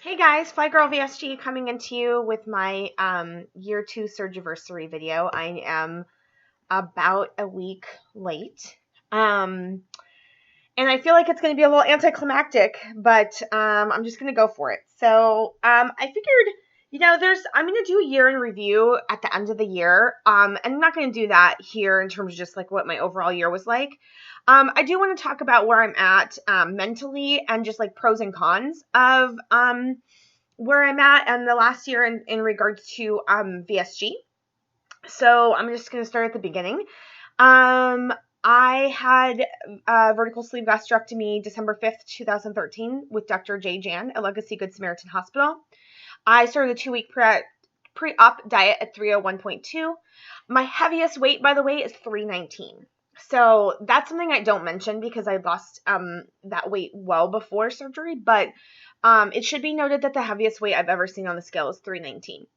Hey guys, Fly Girl VSG coming into you with my year 2 surgiversary video. I am about a week late. And I feel like it's going to be a little anticlimactic, but I'm just going to go for it. So I figured, I'm going to do a year in review at the end of the year. And I'm not going to do that here in terms of just like what my overall year was like. I do want to talk about where I'm at mentally and just like pros and cons of where I'm at and the last year in regards to VSG. So I'm just going to start at the beginning. I had vertical sleeve gastrectomy December 5th, 2013 with Dr. J. Jan at Legacy Good Samaritan Hospital. I started a 2-week pre-op diet at 301.2. My heaviest weight, by the way, is 319. So that's something I don't mention because I lost that weight well before surgery, but it should be noted that the heaviest weight I've ever seen on the scale is 319.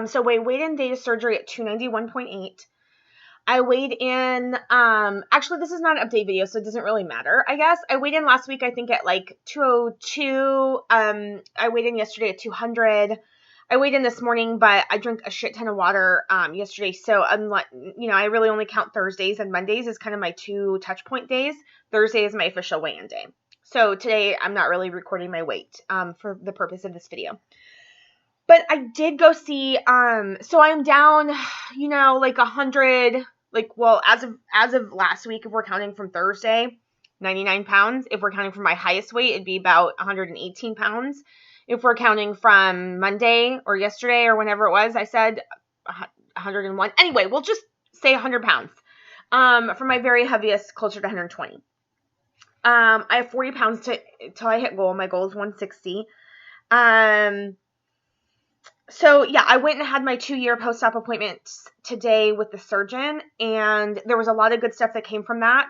So weighed in day of surgery at 291.8. I weighed in, actually this is not an update video, so it doesn't really matter, I guess. I weighed in last week, I think at like 202. I weighed in yesterday at 200. I weighed in this morning, but I drank a shit ton of water yesterday. So I'm like, I really only count Thursdays and Mondays as kind of my 2 touch point days. Thursday is my official weigh-in day. So today I'm not really recording my weight for the purpose of this video. But I did go see, so I'm down, like 100, as of last week, if we're counting from Thursday, 99 pounds. If we're counting from my highest weight, it'd be about 118 pounds. If we're counting from Monday or yesterday or whenever it was, I said 101. Anyway, we'll just say 100 pounds. From my very heaviest, closer to 120. I have 40 pounds till I hit goal. My goal is 160. So yeah, I went and had my 2-year post-op appointment today with the surgeon, and there was a lot of good stuff that came from that.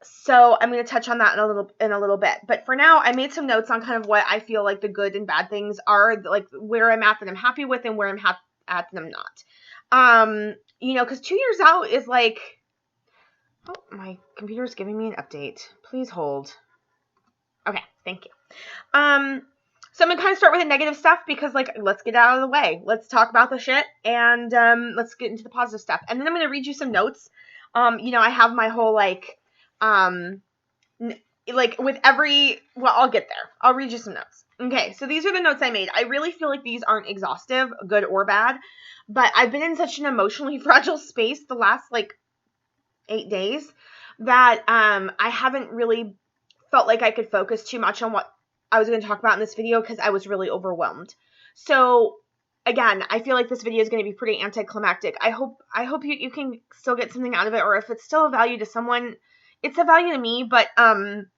So I'm going to touch on that in a little bit. But for now, I made some notes on kind of what I feel like the good and bad things are, like where I'm at that I'm happy with and where I'm at that I'm not. Because 2 years out is like, oh, my computer's giving me an update. Please hold. Okay, thank you. So I'm going to kind of start with the negative stuff because, like, let's get out of the way. Let's talk about the shit and let's get into the positive stuff. And then I'm going to read you some notes. I have my whole, with every, well, I'll get there. I'll read you some notes. Okay, so these are the notes I made. I really feel like these aren't exhaustive, good or bad, but I've been in such an emotionally fragile space the last, 8 days that I haven't really felt like I could focus too much on what I was going to talk about in this video because I was really overwhelmed. So again, I feel like this video is going to be pretty anticlimactic. I hope you can still get something out of it, or if it's still a value to someone, it's a value to me, but again,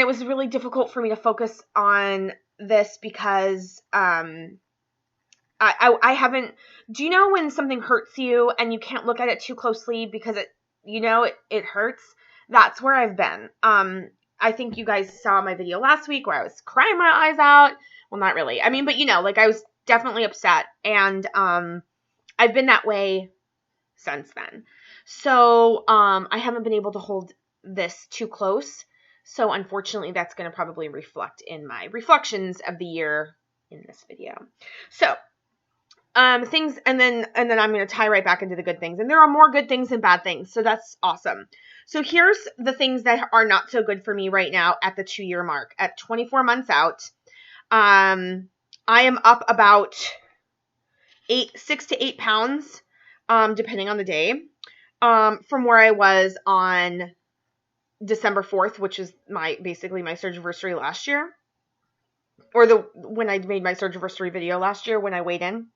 it was really difficult for me to focus on this because I haven't, do you know when something hurts you and you can't look at it too closely because it hurts? That's where I've been. I think you guys saw my video last week where I was crying my eyes out. Well, not really. I mean, but I was definitely upset, and I've been that way since then. So I haven't been able to hold this too close. So unfortunately, that's going to probably reflect in my reflections of the year in this video. So things, and then I'm going to tie right back into the good things. And there are more good things than bad things. So that's awesome. So here's the things that are not so good for me right now at the 2-year mark. At 24 months out, I am up about 6 to 8 pounds, depending on the day, from where I was on December 4th, which is basically my surgiversary last year, or when I made my surgiversary video last year when I weighed in.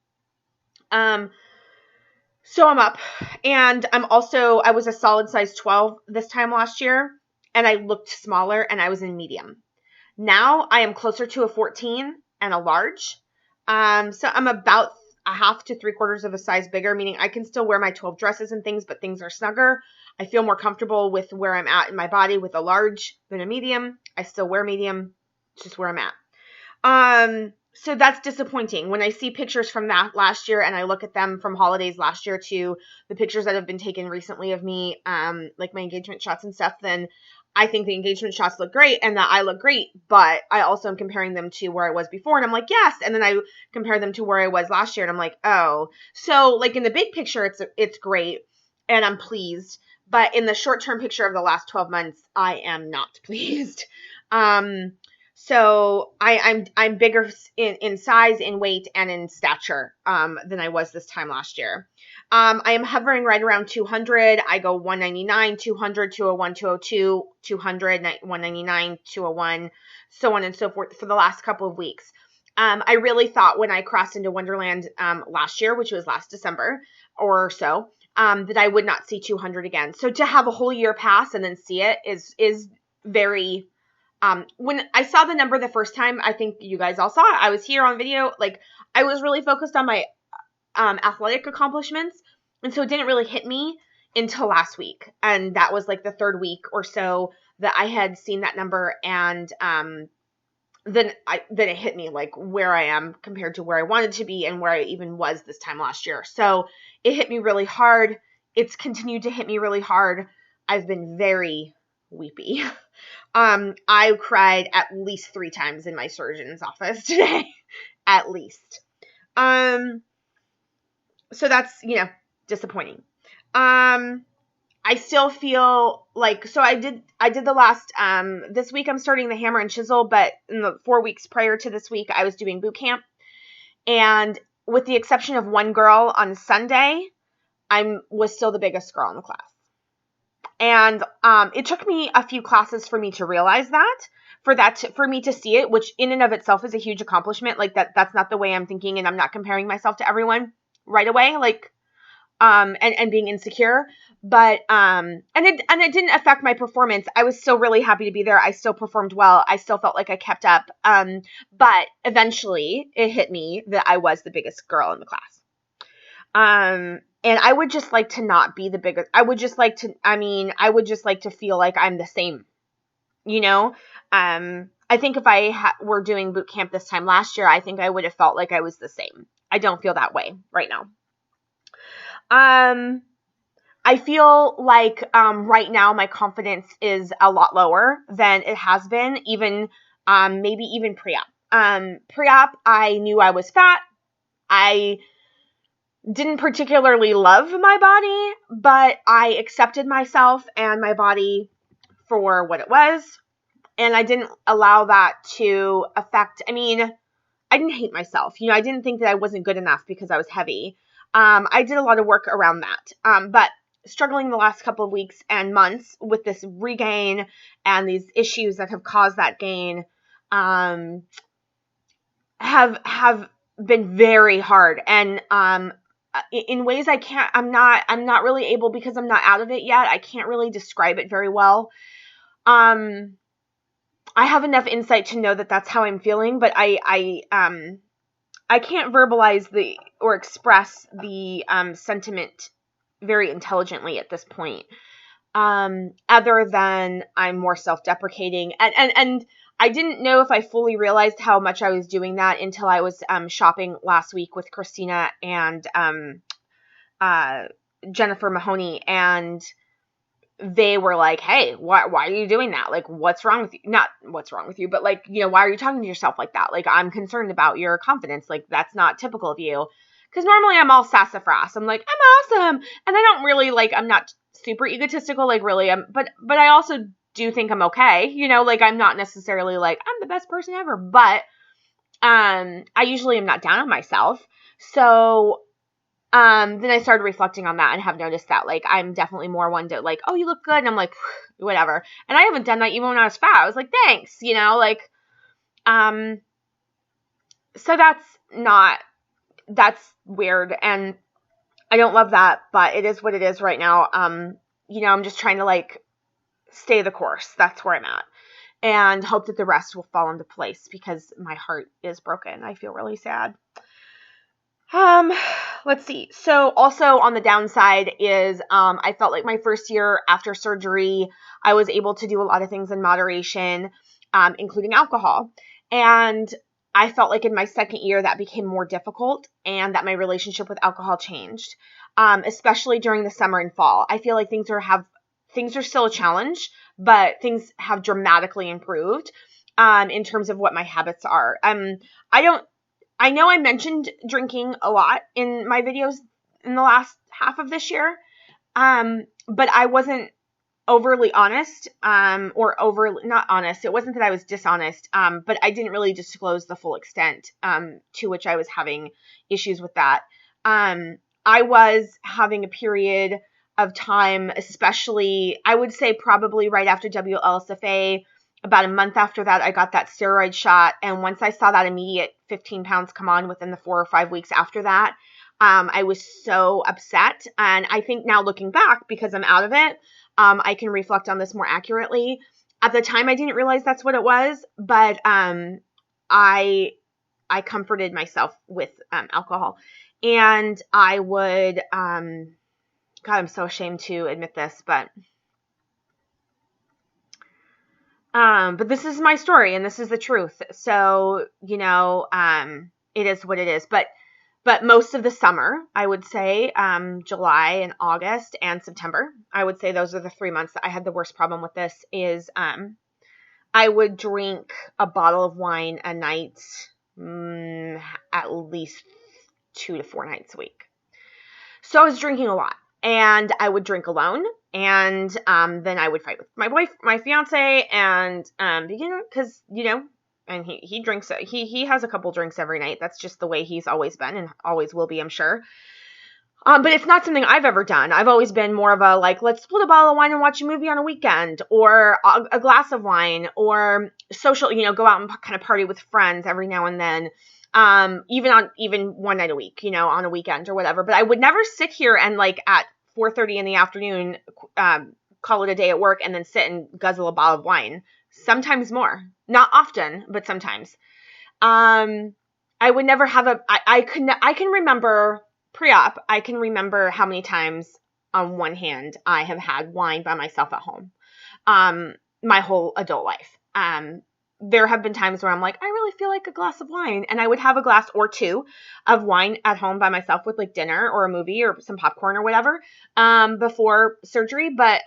So I'm up, and I was a solid size 12 this time last year, and I looked smaller, and I was in medium. Now I am closer to a 14 and a large. So I'm about a half to 3/4 of a size bigger, meaning I can still wear my 12 dresses and things, but things are snugger. I feel more comfortable with where I'm at in my body with a large than a medium. I still wear medium. It's just where I'm at. So that's disappointing when I see pictures from that last year and I look at them from holidays last year to the pictures that have been taken recently of me, like my engagement shots and stuff, then I think the engagement shots look great and that I look great, but I also am comparing them to where I was before. And I'm like, yes. And then I compare them to where I was last year. And I'm like, oh, so like in the big picture, it's great and I'm pleased. But in the short-term picture of the last 12 months, I am not pleased. So I'm bigger in size, in weight, and in stature than I was this time last year. I am hovering right around 200. I go 199, 200, 201, 202, 200, 199, 201, so on and so forth for the last couple of weeks. I really thought when I crossed into Wonderland last year, which was last December or so, that I would not see 200 again. So to have a whole year pass and then see it is very... when I saw the number the first time, I think you guys all saw it. I was here on video. Like, I was really focused on my athletic accomplishments. And so it didn't really hit me until last week. And that was like the third week or so that I had seen that number. And then it hit me like where I am compared to where I wanted to be and where I even was this time last year. So it hit me really hard. It's continued to hit me really hard. I've been very weepy. I cried at least 3 times in my surgeon's office today, at least. So that's, disappointing. I still feel like, so I did the last, this week I'm starting the hammer and chisel, but in the 4 weeks prior to this week, I was doing boot camp. And with the exception of one girl on Sunday, I was still the biggest girl in the class. And it took me a few classes for me to realize that, for me to see it, which in and of itself is a huge accomplishment. Like that's not the way I'm thinking, and I'm not comparing myself to everyone right away, like, and being insecure. But and it didn't affect my performance. I was still really happy to be there. I still performed well. I still felt like I kept up. But eventually it hit me that I was the biggest girl in the class. And I would just like to not be the biggest. I would just like to feel like I'm the same, I think if I were doing boot camp this time last year, I think I would have felt like I was the same. I don't feel that way right now. I feel like, right now my confidence is a lot lower than it has been, even, maybe even pre-op. Pre-op, I knew I was fat. I didn't particularly love my body, but I accepted myself and my body for what it was. And I didn't allow that to affect, I didn't hate myself. I didn't think that I wasn't good enough because I was heavy. I did a lot of work around that. But struggling the last couple of weeks and months with this regain and these issues that have caused that gain, have been very hard. And, in ways I'm not really able, because I'm not out of it yet. I can't really describe it very well. I have enough insight to know that that's how I'm feeling, but I can't verbalize or express the sentiment very intelligently at this point. Other than I'm more self-deprecating, and I didn't know if I fully realized how much I was doing that until I was shopping last week with Christina and Jennifer Mahoney, and they were like, hey, why are you doing that? Like, what's wrong with you? Not what's wrong with you, but like, why are you talking to yourself like that? Like, I'm concerned about your confidence. Like, that's not typical of you. Because normally I'm all sassafras. I'm like, I'm awesome. And I don't really, like, I'm not super egotistical, like, really. But I also do think I'm okay. Like, I'm not necessarily like, I'm the best person ever. But I usually am not down on myself. So then I started reflecting on that and have noticed that, like, I'm definitely more one to, like, oh, you look good. And I'm like, whatever. And I haven't done that even when I was fat. I was like, thanks, like, so that's weird. And I don't love that, but it is what it is right now. I'm just trying to, like, stay the course. That's where I'm at. And hope that the rest will fall into place, because my heart is broken. I feel really sad. Let's see. So also on the downside is, I felt like my first year after surgery, I was able to do a lot of things in moderation, including alcohol. And I felt like in my second year that became more difficult, and that my relationship with alcohol changed, especially during the summer and fall. I feel like things are still a challenge, but things have dramatically improved, in terms of what my habits are. I know I mentioned drinking a lot in my videos in the last half of this year, but I wasn't overly honest, or overly, not honest. It wasn't that I was dishonest, but I didn't really disclose the full extent, to which I was having issues with that. I was having a period of time, especially, I would say probably right after WLSFA, about a month after that, I got that steroid shot. And once I saw that immediate 15 pounds come on within the 4 or 5 weeks after that, I was so upset. And I think now looking back, because I'm out of it, I can reflect on this more accurately. At the time, I didn't realize that's what it was, but I comforted myself with alcohol. And I would, God, I'm so ashamed to admit this, but this is my story and this is the truth. So, it is what it is. But most of the summer, I would say, July and August and September, I would say those are the 3 months that I had the worst problem with this, is I would drink a bottle of wine a night, at least 2 to 4 nights a week. So I was drinking a lot, and I would drink alone, and then I would fight with my fiance, and because and he drinks, he has a couple drinks every night. That's just the way he's always been and always will be, I'm sure. But it's not something I've ever done. I've always been more of a, like, let's split a bottle of wine and watch a movie on a weekend, or a glass of wine, or social, go out and kind of party with friends every now and then. Even one night a week, on a weekend or whatever. But I would never sit here and, like, at 4:30 in the afternoon, call it a day at work and then sit and guzzle a bottle of wine. Sometimes more. Not often, but sometimes. I would never have I can remember pre-op, I can remember how many times on one hand I have had wine by myself at home, my whole adult life. There have been times where I'm like, I really feel like a glass of wine, and I would have a glass or two of wine at home by myself with, like, dinner or a movie or some popcorn or whatever, before surgery. But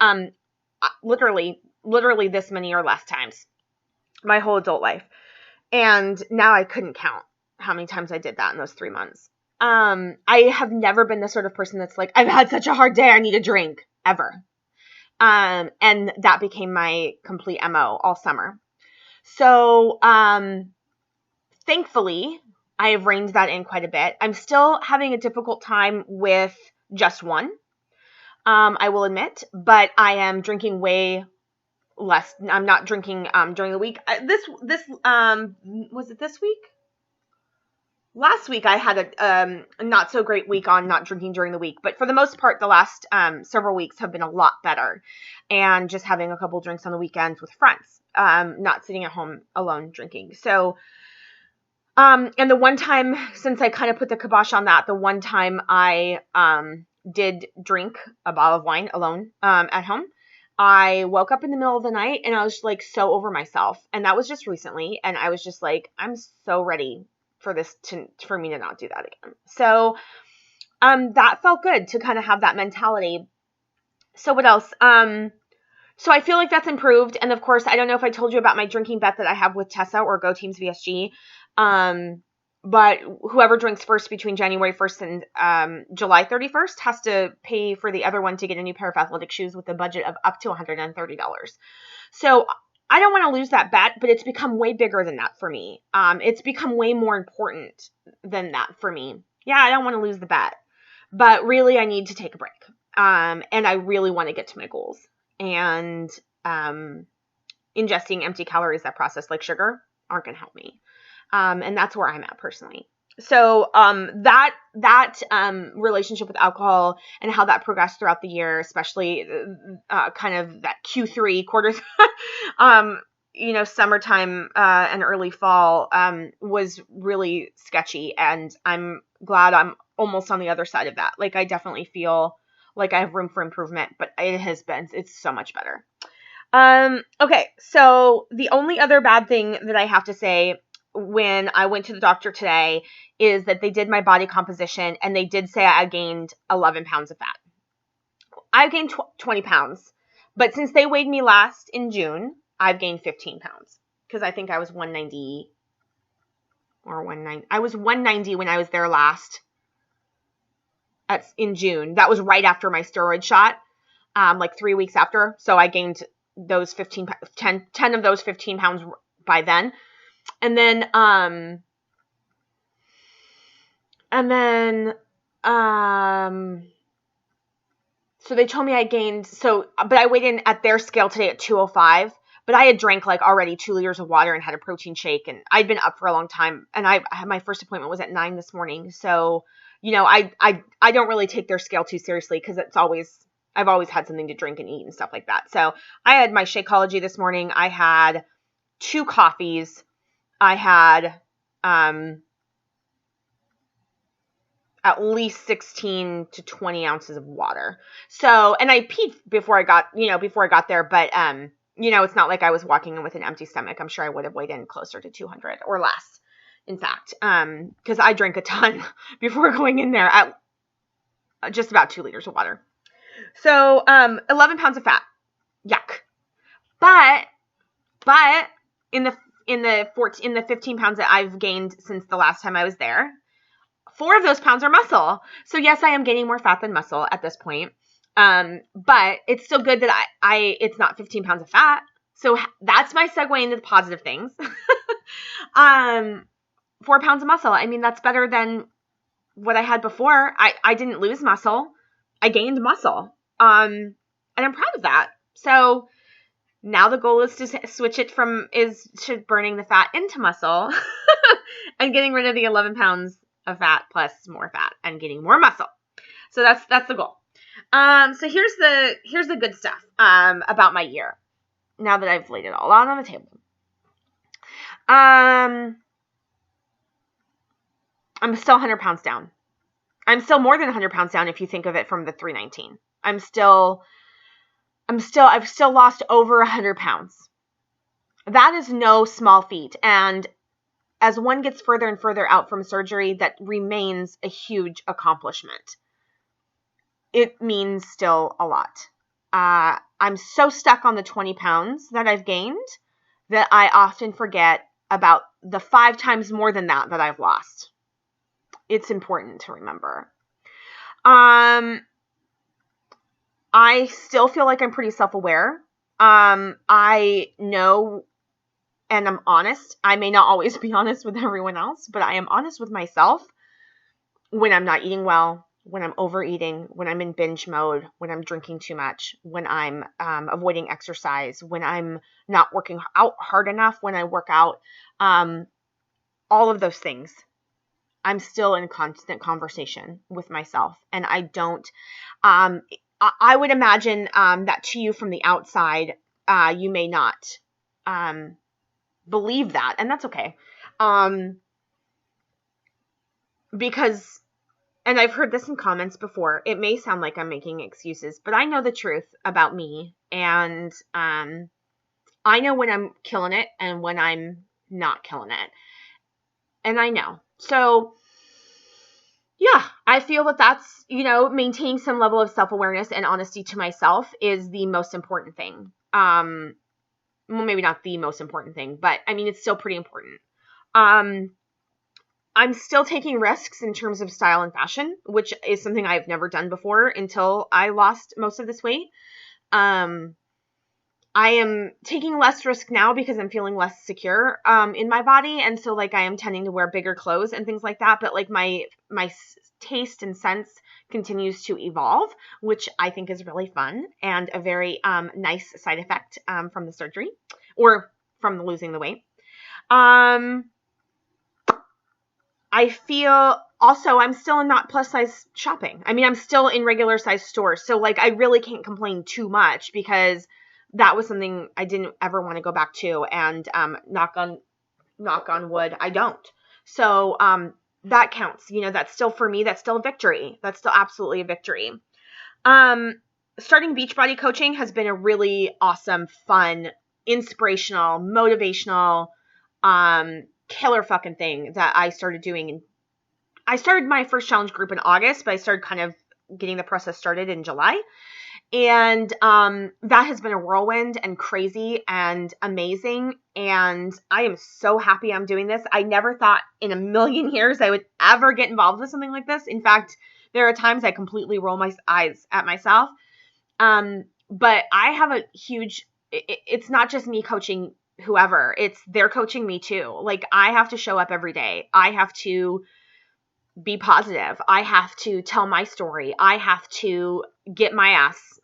literally this many or less times my whole adult life. And now I couldn't count how many times I did that in those 3 months. I have never been the sort of person that's like, I've had such a hard day, I need a drink, ever. And that became my complete MO all summer. So, thankfully, I have reined that in quite a bit. I'm still having a difficult time with just one, I will admit, but I am drinking way less. I'm not drinking, during the week. Was it this week? Last week I had a not so great week on not drinking during the week, but for the most part, the last several weeks have been a lot better, and just having a couple drinks on the weekends with friends, not sitting at home alone drinking. So, and the one time, since I kind of put the kibosh on that, the one time I did drink a bottle of wine alone at home, I woke up in the middle of the night and I was, like, so over myself, and that was just recently, and I was just like, I'm so ready for me to not do that again. So, that felt good to kind of have that mentality. So what else? So I feel like that's improved. And of course, I don't know if I told you about my drinking bet that I have with Tessa, or Go Teams VSG. But whoever drinks first between January 1st and July 31st has to pay for the other one to get a new pair of athletic shoes with a budget of up to $130. So I don't want to lose that bet, but it's become way bigger than that for me. It's become way more important than that for me. Yeah, I don't want to lose the bet, but really I need to take a break. And I really want to get to my goals. And ingesting empty calories that processed like sugar aren't going to help me. And that's where I'm at personally. So, that relationship with alcohol and how that progressed throughout the year, especially, kind of that Q3 quarters, summertime, and early fall, was really sketchy. And I'm glad I'm almost on the other side of that. Like, I definitely feel like I have room for improvement, but it's so much better. Okay. So the only other bad thing that I have to say when I went to the doctor today is that they did my body composition, and they did say I gained 11 pounds of fat. I gained 20 pounds, But since they weighed me last in June, I've gained 15 pounds because I think I was 190 or 190. I was 190 when I was there last in June. That was right after my steroid shot, like 3 weeks after. So I gained those 10 of those 15 pounds by then. And then, so they told me I gained, but I weighed in at their scale today at 205, but I had drank like already 2 liters of water and had a protein shake, and I'd been up for a long time, and I had my first appointment was at 9 this morning. So, you know, I don't really take their scale too seriously because I've always had something to drink and eat and stuff like that. So I had my Shakeology this morning. I had 2 coffees. I had, at least 16 to 20 ounces of water. So, and I peed before I got there, but, you know, it's not like I was walking in with an empty stomach. I'm sure I would have weighed in closer to 200 or less, in fact, because I drank a ton before going in there at just about 2 liters of water. So, 11 pounds of fat. Yuck. But in the 15 pounds that I've gained since the last time I was there, 4 of those pounds are muscle. So yes, I am gaining more fat than muscle at this point. But it's still good that it's not 15 pounds of fat. So that's my segue into the positive things. 4 pounds of muscle. I mean, that's better than what I had before. I didn't lose muscle. I gained muscle. And I'm proud of that. So now the goal is to switch it to burning the fat into muscle and getting rid of the 11 pounds of fat plus more fat and getting more muscle. So that's the goal. So here's the good stuff, about my year. Now that I've laid it all out on the table. I'm still 100 pounds down. I'm still more than 100 pounds down if you think of it from the 319. I've still lost over 100 pounds. That is no small feat. And as one gets further and further out from surgery, that remains a huge accomplishment. It means still a lot. I'm so stuck on the 20 pounds that I've gained that I often forget about the 5 times more than that I've lost. It's important to remember. I still feel like I'm pretty self-aware. I know, and I'm honest. I may not always be honest with everyone else, but I am honest with myself when I'm not eating well, when I'm overeating, when I'm in binge mode, when I'm drinking too much, when I'm avoiding exercise, when I'm not working out hard enough, when I work out, all of those things. I'm still in constant conversation with myself, and I don't, I would imagine that to you from the outside, you may not believe that, and that's okay. Because, and I've heard this in comments before, it may sound like I'm making excuses, but I know the truth about me, and I know when I'm killing it and when I'm not killing it, and I know. So, yeah, I feel that that's, maintaining some level of self-awareness and honesty to myself is the most important thing. Well, maybe not the most important thing, but I mean, it's still pretty important. I'm still taking risks in terms of style and fashion, which is something I've never done before until I lost most of this weight. I am taking less risk now because I'm feeling less secure in my body, and so I am tending to wear bigger clothes and things like that. But my taste and sense continues to evolve, which I think is really fun and a very nice side effect from the surgery or from losing the weight. I feel also I'm still not plus size shopping. I mean, I'm still in regular size stores, so I really can't complain too much because that was something I didn't ever want to go back to, and knock on wood, I don't. So that counts. That's still, for me, that's still a victory. That's still absolutely a victory. Starting Beachbody coaching has been a really awesome, fun, inspirational, motivational, killer fucking thing that I started doing. I started my first challenge group in August, but I started kind of getting the process started in July. And that has been a whirlwind and crazy and amazing. And I am so happy I'm doing this. I never thought in a million years I would ever get involved with something like this. In fact, there are times I completely roll my eyes at myself. But I have a huge, it's not just me coaching whoever, they're coaching me too. Like, I have to show up every day. I have to be positive. I have to tell my story. I have to get my ass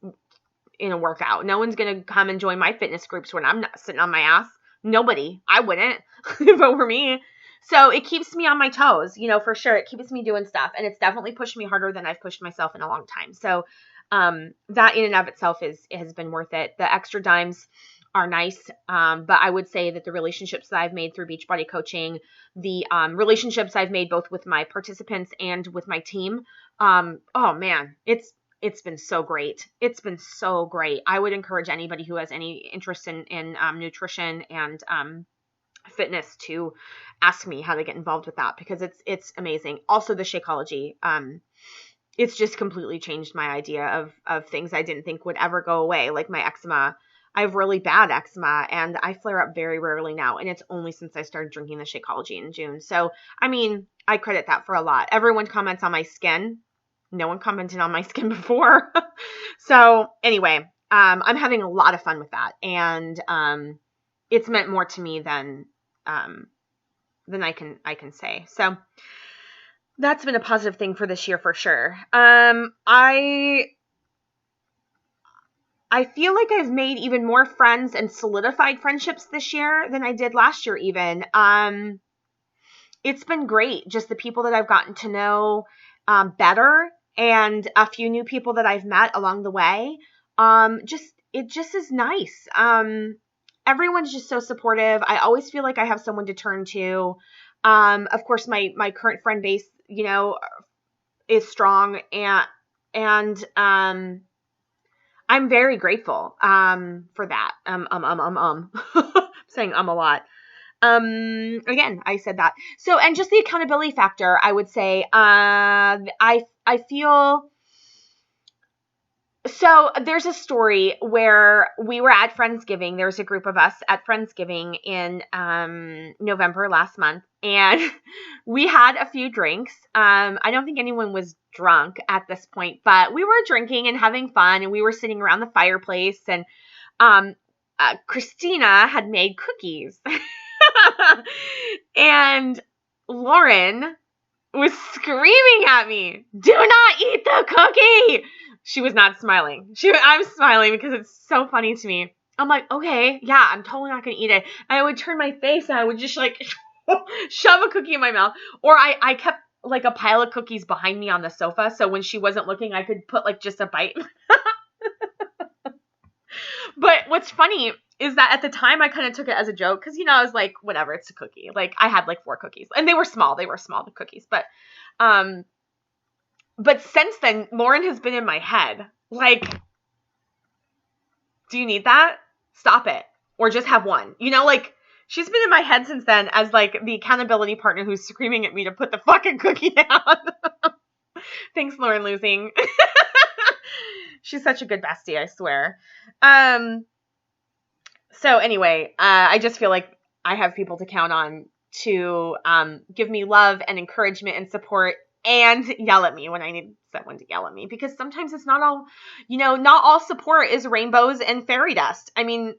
in a workout. No one's going to come and join my fitness groups when I'm not sitting on my ass. Nobody. I wouldn't if it were me. So it keeps me on my toes, for sure. It keeps me doing stuff. And it's definitely pushed me harder than I've pushed myself in a long time. So that in and of itself has been worth it. The extra dimes are nice. But I would say that the relationships that I've made through Beachbody coaching, the relationships I've made both with my participants and with my team, oh man, it's been so great. It's been so great. I would encourage anybody who has any interest in nutrition and fitness to ask me how to get involved with that, because it's amazing. Also the Shakeology, it's just completely changed my idea of things I didn't think would ever go away, like my eczema. I have really bad eczema and I flare up very rarely now. And it's only since I started drinking the Shakeology in June. So, I mean, I credit that for a lot. Everyone comments on my skin. No one commented on my skin before. So anyway, I'm having a lot of fun with that. And it's meant more to me than I can say. So that's been a positive thing for this year for sure. I feel like I've made even more friends and solidified friendships this year than I did last year even. It's been great. Just the people that I've gotten to know better, and a few new people that I've met along the way. It just is nice. Everyone's just so supportive. I always feel like I have someone to turn to. Of course, my current friend base, is strong, and I'm very grateful for that. Saying a lot. Again, I said that. So, and just the accountability factor, I would say, I feel, so there's a story where we were at Friendsgiving. There was a group of us at Friendsgiving in, November last month, and we had a few drinks. I don't think anyone was drunk at this point, but we were drinking and having fun, and we were sitting around the fireplace, and, Christina had made cookies. And Lauren was screaming at me, "Do not eat the cookie!" She was not smiling. I'm smiling because it's so funny to me. I'm like, okay, yeah, I'm totally not going to eat it. And I would turn my face and I would just like shove a cookie in my mouth. Or I kept like a pile of cookies behind me on the sofa. So when she wasn't looking, I could put like just a bite. But what's funny is that at the time I kind of took it as a joke because, I was like, whatever, it's a cookie. Like I had like 4 cookies and they were small. The cookies. But since then, Lauren has been in my head. Like, do you need that? Stop it. Or just have one. Like she's been in my head since then as like the accountability partner who's screaming at me to put the fucking cookie down. Thanks, Lauren Losing. She's such a good bestie, I swear. So anyway, I just feel like I have people to count on to give me love and encouragement and support and yell at me when I need someone to yell at me, because sometimes it's not all, not all support is rainbows and fairy dust. I mean,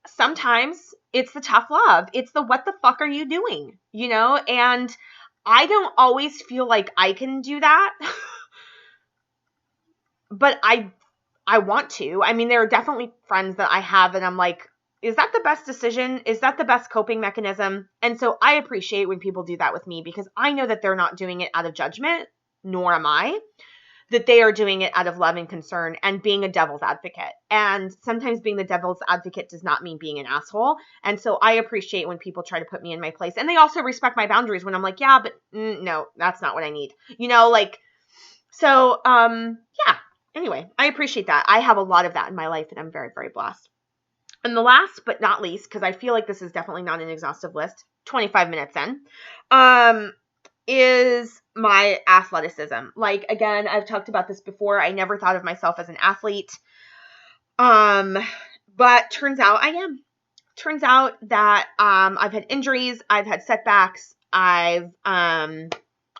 sometimes it's the tough love. It's the what the fuck are you doing, and I don't always feel like I can do that. But I want to. I mean, there are definitely friends that I have and I'm like, is that the best decision? Is that the best coping mechanism? And so I appreciate when people do that with me, because I know that they're not doing it out of judgment, nor am I, that they are doing it out of love and concern and being a devil's advocate. And sometimes being the devil's advocate does not mean being an asshole. And so I appreciate when people try to put me in my place, and they also respect my boundaries when I'm like, yeah, but no, that's not what I need. So, yeah. Anyway, I appreciate that. I have a lot of that in my life, and I'm very, very blessed. And the last but not least, because I feel like this is definitely not an exhaustive list, 25 minutes in, is my athleticism. Like, again, I've talked about this before. I never thought of myself as an athlete. But turns out I am. Turns out that I've had injuries, I've had setbacks, I've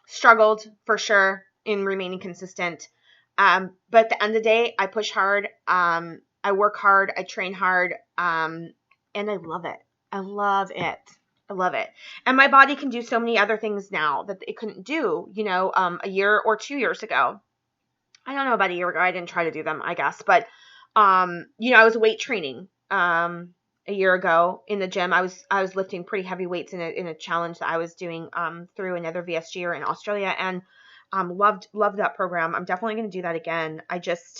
struggled for sure in remaining consistent. But at the end of the day, I push hard, I work hard, I train hard, and I love it. I love it. I love it. And my body can do so many other things now that it couldn't do, a year or 2 years ago. I don't know, about a year ago. I didn't try to do them, I guess. But, I was weight training, a year ago in the gym. I was lifting pretty heavy weights in a challenge that I was doing, through another VSG in Australia, and, loved that program. I'm definitely going to do that again. I just,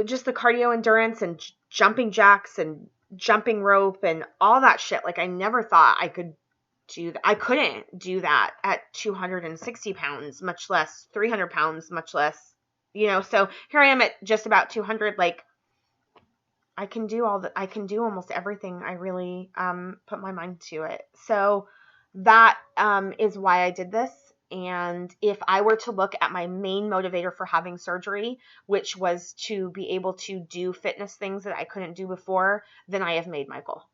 just the cardio endurance and jumping jacks and jumping rope and all that shit. Like, I never thought I could I couldn't do that at 260 pounds, much less 300 pounds, much less, so here I am at just about 200. Like, I can do almost everything I really, put my mind to it. So that, is why I did this. And if I were to look at my main motivator for having surgery, which was to be able to do fitness things that I couldn't do before, then I have made my goal.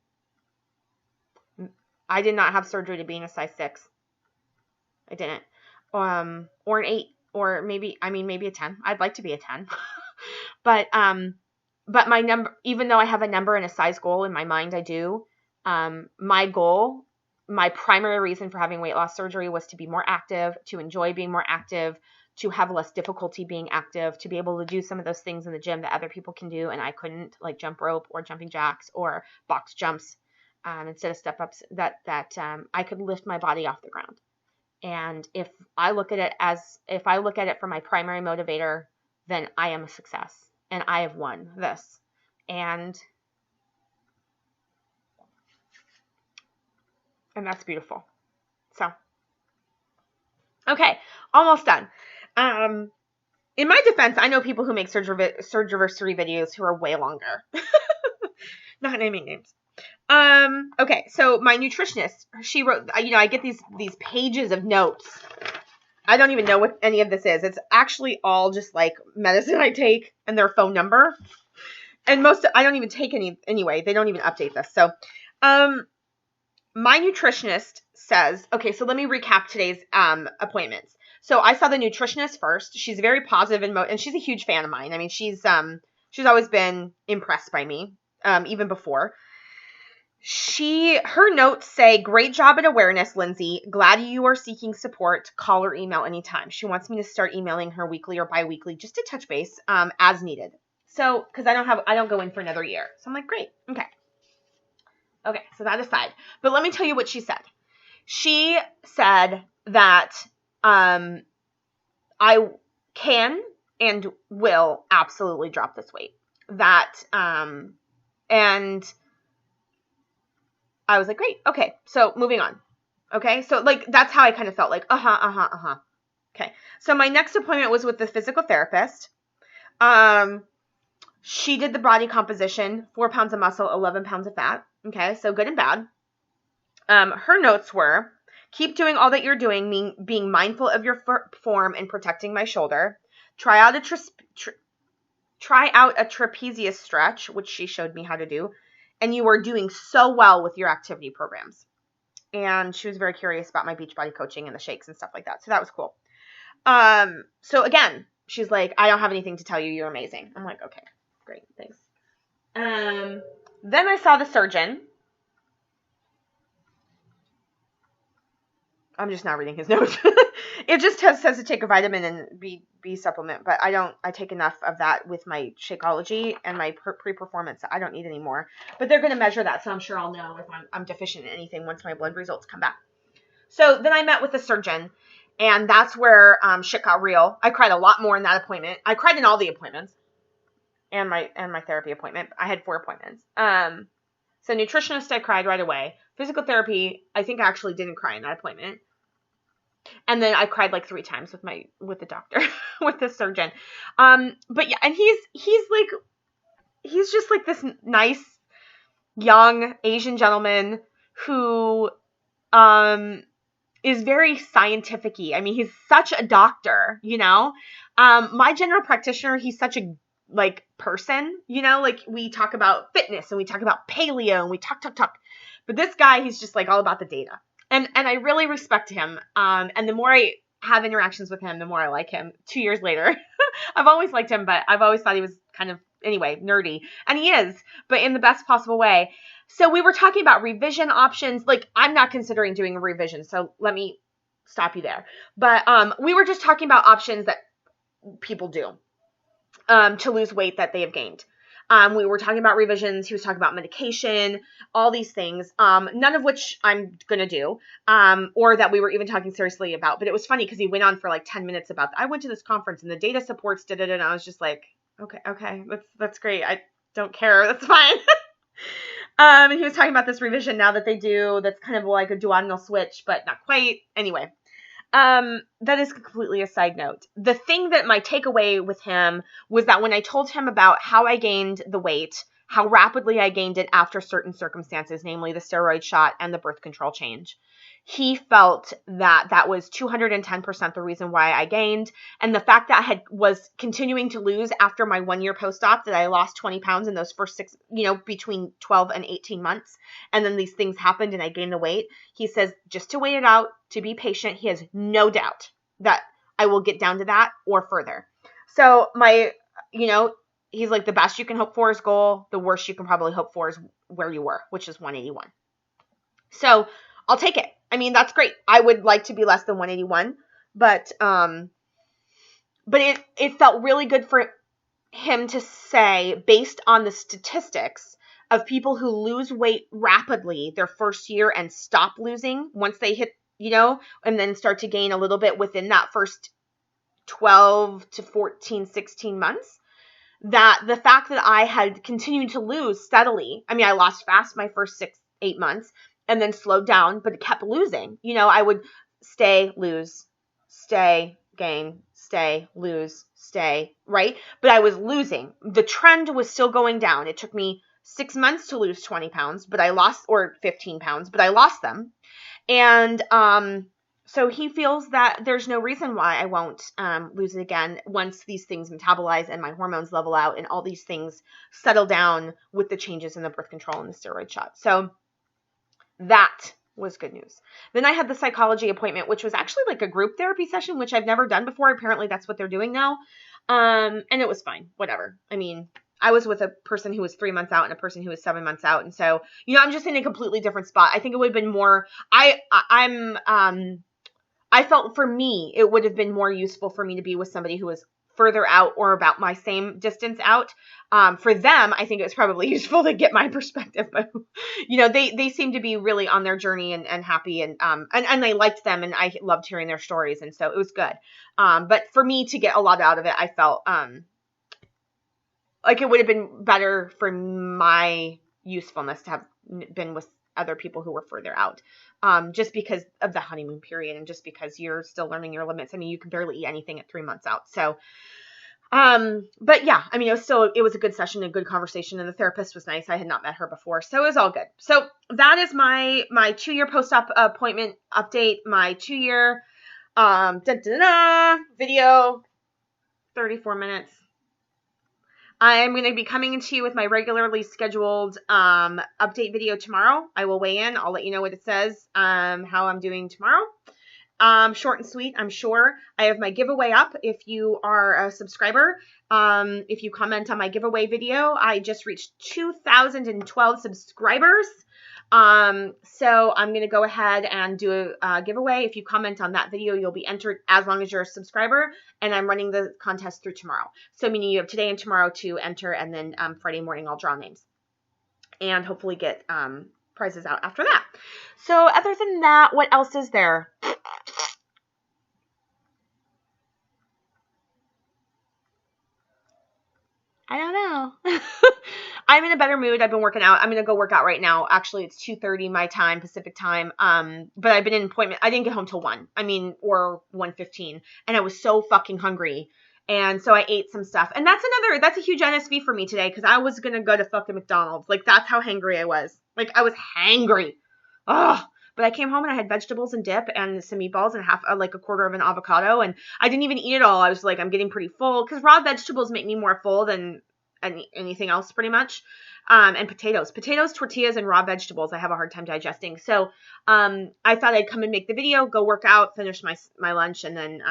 I did not have surgery to be in a size 6. I didn't. Or an 8, or maybe a 10. I'd like to be a 10. But my number, even though I have a number and a size goal in my mind, I do. My goal, my primary reason for having weight loss surgery was to be more active, to enjoy being more active, to have less difficulty being active, to be able to do some of those things in the gym that other people can do and I couldn't, like jump rope or jumping jacks or box jumps. Instead of step ups, that I could lift my body off the ground. And if I look at it for my primary motivator, then I am a success and I have won this. And that's beautiful. So, okay, almost done. In my defense, I know people who make surgiversary videos who are way longer. Not naming names. Okay, so my nutritionist, she wrote, I get these pages of notes. I don't even know what any of this is. It's actually all just like medicine I take and their phone number. And I don't even take any anyway. They don't even update this. So, my nutritionist says, okay, so let me recap today's, appointments. So I saw the nutritionist first. She's very positive and she's a huge fan of mine. I mean, she's always been impressed by me, even before. Her notes say, great job at awareness, Lindsay. Glad you are seeking support. Call or email anytime. She wants me to start emailing her weekly or bi-weekly just to touch base, as needed. So, cause I don't go in for another year. So I'm like, great. Okay. So that aside, but let me tell you what she said. She said that, I can and will absolutely drop this weight. That, and I was like, great. Okay. So moving on. Okay. So like, that's how I kind of felt like, Okay. So my next appointment was with the physical therapist. She did the body composition, 4 pounds of muscle, 11 pounds of fat. Okay. So good and bad. Her notes were, keep doing all that you're doing, being mindful of your form and protecting my shoulder. Try out a trapezius stretch, which she showed me how to do. And you are doing so well with your activity programs. And she was very curious about my Beachbody coaching and the shakes and stuff like that. So that was cool. So again, she's like, I don't have anything to tell you. You're amazing. I'm like, okay, great. Thanks. Then I saw the surgeon. I'm just not reading his notes. It just says to take a vitamin and B supplement, but I take enough of that with my Shakeology and my pre-performance. I don't need any more, but they're going to measure that. So I'm sure I'll know if I'm deficient in anything once my blood results come back. So then I met with the surgeon, and that's where, shit got real. I cried a lot more in that appointment. I cried in all the appointments and my therapy appointment. I had 4 appointments. So nutritionist, I cried right away. Physical therapy, I think I actually didn't cry in that appointment. And then I cried like 3 times with the doctor, with the surgeon. But yeah, and he's just like this nice, young Asian gentleman who, is very scientific-y. I mean, he's such a doctor, you know? My general practitioner, he's such a like person, you know, like we talk about fitness and we talk about paleo and we talk. But this guy, he's just like all about the data. And I really respect him. And the more I have interactions with him, the more I like him. 2 years later, I've always liked him, but I've always thought he was kind of, anyway, nerdy. And he is, but in the best possible way. So we were talking about revision options. Like, I'm not considering doing a revision, so let me stop you there. But we were just talking about options that people do to lose weight that they have gained. We were talking about revisions. He was talking about medication, all these things, none of which I'm going to do, or that we were even talking seriously about. But it was funny because he went on for like 10 minutes about, I went to this conference and the data supports, and I was just like, okay, that's great. I don't care. That's fine. And he was talking about this revision now that they do, that's kind of like a duodenal switch, but not quite. Anyway, that is completely a side note. The thing that my takeaway with him was that when I told him about how I gained the weight, how rapidly I gained it after certain circumstances, namely the steroid shot and the birth control change, he felt that that was 210% the reason why I gained. And the fact that I was continuing to lose after my 1 year post-op, that I lost 20 pounds in those first 6, between 12 and 18 months. And then these things happened and I gained the weight. He says, just to wait it out, to be patient. He has no doubt that I will get down to that or further. So he's like, the best you can hope for is goal. The worst you can probably hope for is where you were, which is 181. So I'll take it. I mean, that's great. I would like to be less than 181, but it felt really good for him to say, based on the statistics of people who lose weight rapidly their first year and stop losing once they hit, and then start to gain a little bit within that first 12 to 14, 16 months, that the fact that I had continued to lose steadily, I mean, I lost fast my first 6-8 months, and then slowed down, but it kept losing. I would stay, lose, stay, gain, stay, lose, stay, right? But I was losing. The trend was still going down. It took me 6 months to lose 20 pounds, or 15 pounds, but I lost them. And so he feels that there's no reason why I won't lose it again once these things metabolize and my hormones level out and all these things settle down with the changes in the birth control and the steroid shot. So that was good news. Then I had the psychology appointment, which was actually like a group therapy session, which I've never done before. Apparently that's what they're doing now. And it was fine. Whatever. I mean, I was with a person who was 3 months out and a person who was 7 months out. And so, I'm just in a completely different spot. I think it would have been more, I felt for me, it would have been more useful for me to be with somebody who was further out or about my same distance out. For them, I think it was probably useful to get my perspective, but they seem to be really on their journey and happy and I liked them and I loved hearing their stories. And so it was good. But for me to get a lot out of it, I felt, like it would have been better for my usefulness to have been with other people who were further out, just because of the honeymoon period and just because you're still learning your limits. I mean, you can barely eat anything at 3 months out. So, but yeah, I mean, it was a good session, a good conversation, and the therapist was nice. I had not met her before, so it was all good. So that is my 2 year post-op appointment update, my 2 year, video, 34 minutes. I'm going to be coming to you with my regularly scheduled update video tomorrow. I will weigh in. I'll let you know what it says, how I'm doing tomorrow. Short and sweet, I'm sure. I have my giveaway up if you are a subscriber. If you comment on my giveaway video, I just reached 2,012 subscribers. So I'm going to go ahead and do a giveaway. If you comment on that video, you'll be entered as long as you're a subscriber, and I'm running the contest through tomorrow. So meaning you have today and tomorrow to enter, and then Friday morning I'll draw names and hopefully get prizes out after that. So other than that, what else is there? I don't know. I'm in a better mood. I've been working out. I'm going to go work out right now. Actually, it's 2:30 my time, Pacific time. But I've been in an appointment. I didn't get home till 1. Or 1:15. And I was so fucking hungry. And so I ate some stuff. And that's a huge NSV for me today because I was going to go to fucking McDonald's. Like, that's how hangry I was. Like, I was hangry. Ugh. But I came home and I had vegetables and dip and some meatballs and like a quarter of an avocado. And I didn't even eat it all. I was like, I'm getting pretty full because raw vegetables make me more full than anything else pretty much. And potatoes, tortillas, and raw vegetables, I have a hard time digesting. So, I thought I'd come and make the video, go work out, finish my lunch. And then,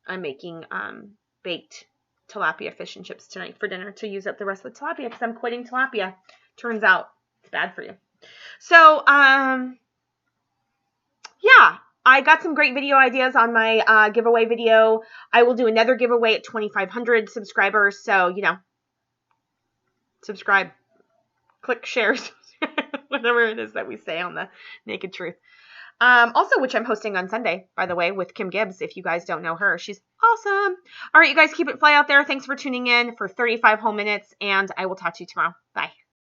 I'm making, baked tilapia fish and chips tonight for dinner to use up the rest of the tilapia because I'm quitting tilapia. Turns out it's bad for you. So, yeah, I got some great video ideas on my giveaway video. I will do another giveaway at 2,500 subscribers. So, subscribe, click shares, whatever it is that we say on the Naked Truth. Also, which I'm hosting on Sunday, by the way, with Kim Gibbs. If you guys don't know her, she's awesome. All right, you guys keep it fly out there. Thanks for tuning in for 35 whole minutes, and I will talk to you tomorrow. Bye.